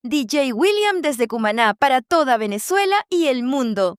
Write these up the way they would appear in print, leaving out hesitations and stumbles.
DJ William desde Cumaná para toda Venezuela y el mundo.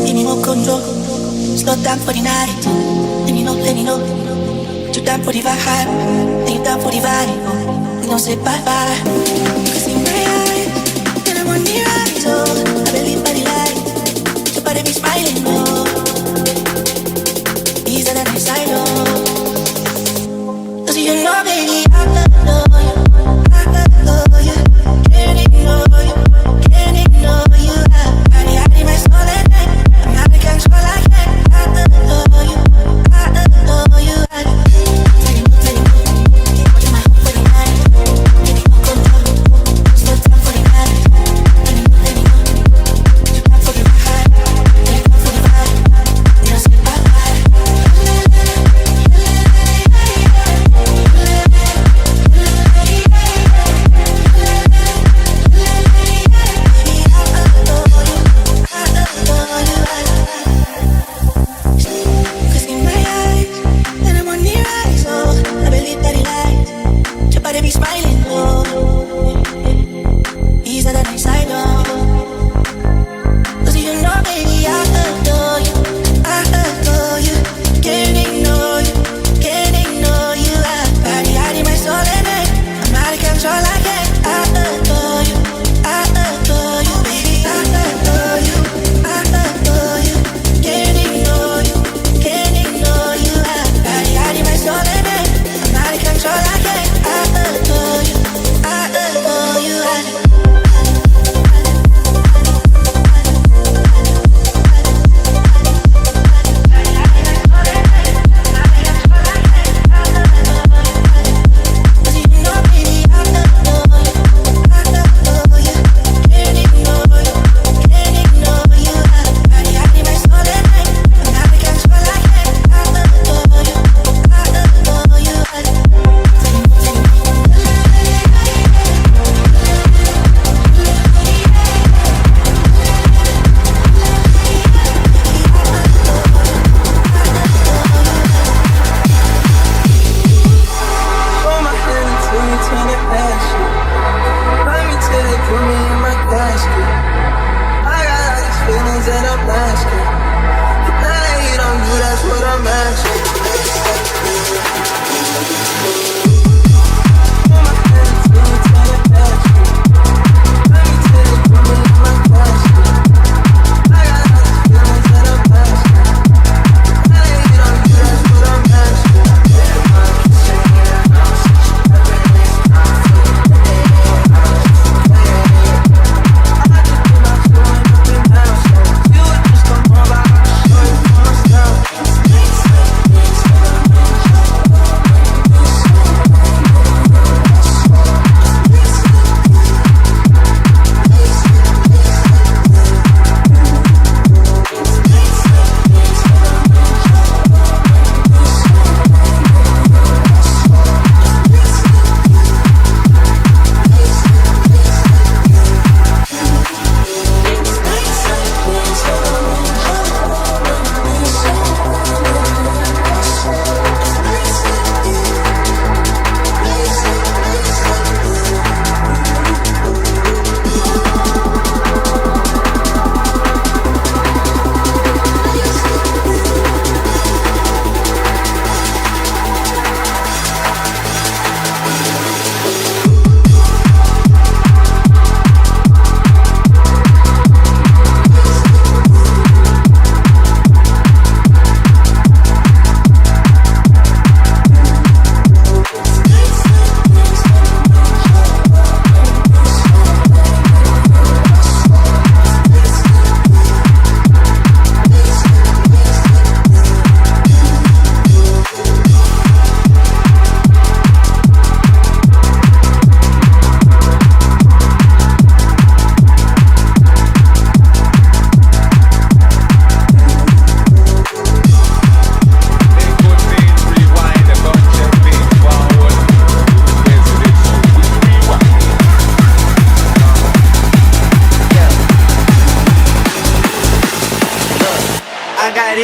Give me more control. Slow down for the night. Let me know, let me know. You down for the vibe. Then you down for the vibe. We gon' say bye-bye. Cause in my eyes, and I'm on the rise, oh, I believe by the light. Your body be smiling, oh. Easier than I know. Cause you know, baby, I love you. I love you. Can't ignore you. Can't ignore you. I need my soul at night. I'm out of control, I can't. I adore you. I adore you.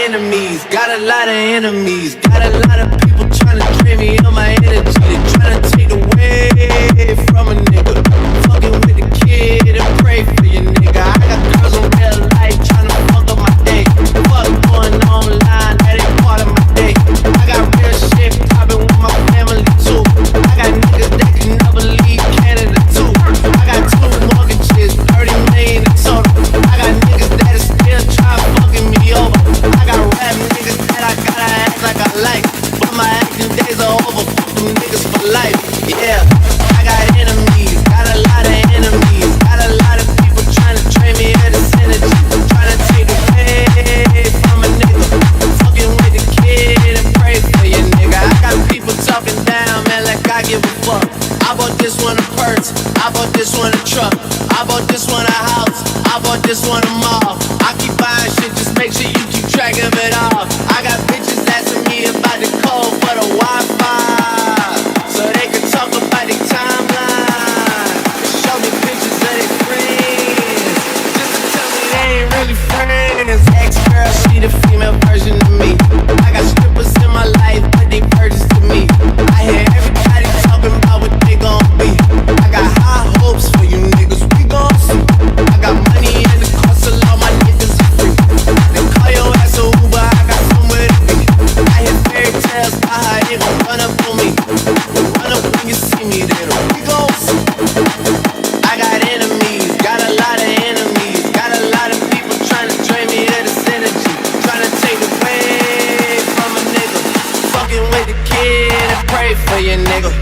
enemies, got a lot of enemies. Got a lot of people tryna drain me on my energy. They tryna take away from a nigga. Fucking with the kid and pray for your nigga. I got girls in real life tryna fuck up my just want them all. I keep buying shit, just make sure you keep track of it all. I got bitches asking me about the code for the Wi-Fi, so they can talk about their timeline. Show me pictures of their friends, just to tell me they ain't really friends. Ex-girl, she the female version of me. I got strippers in my life, but they virgins to me. I hear everybody talking about what they gon' be. I got high hopes for you niggas, we gon' see. I got money in the car, so all my niggas are free. They call your ass a Uber, I got somewhere to be. I hear fairy tales about how they gon' run up on me. Run up when you see me, then we gon' see. I got enemies, got a lot of enemies. Got a lot of people trying to drain me of this energy, trying to take away from a nigga. Fucking with the kid and pray for your nigga.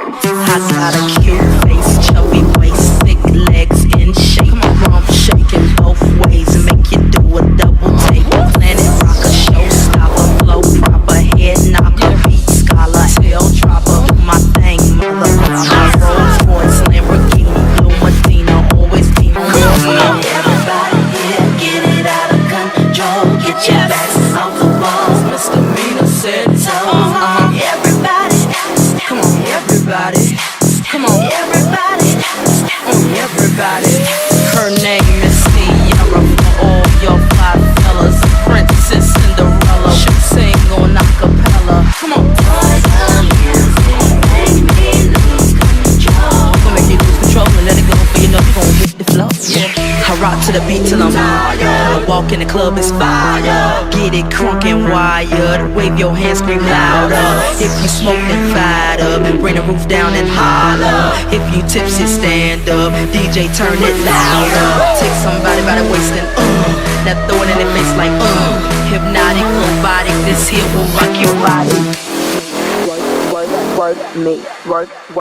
I got a cute face, chubby waist, thick legs in shape. Rump shaking both ways, make you do a double take. Planet rocker, showstopper, flow proper, head knocker, beat scholar, tail dropper. Do my thing, motherfucker. Rolls Royce, Lamborghini, Blue Medina, always be my Everybody here, get it out of control. Get your backs off the walls. misdemeanor said so. Everybody, Come on, everybody. Come on, everybody. everybody. Her name is Sierra for all your fly fellas. Princess Cinderella, she sing on acapella. Come on, Make me lose control. I'm gonna make you lose control and let it go, but you know you gon' hit the flow. I rock to the beat till I'm I walk in the club, it's fire. Get it crunk and wired. Wave your hands, scream louder. If you smoke, then fired up. Bring the roof down and holler. If you tipsy, stand up. DJ, turn it louder. Take somebody by the waist and now throw it in their face like hypnotic, robotic. This here will rock your body. Work me, work.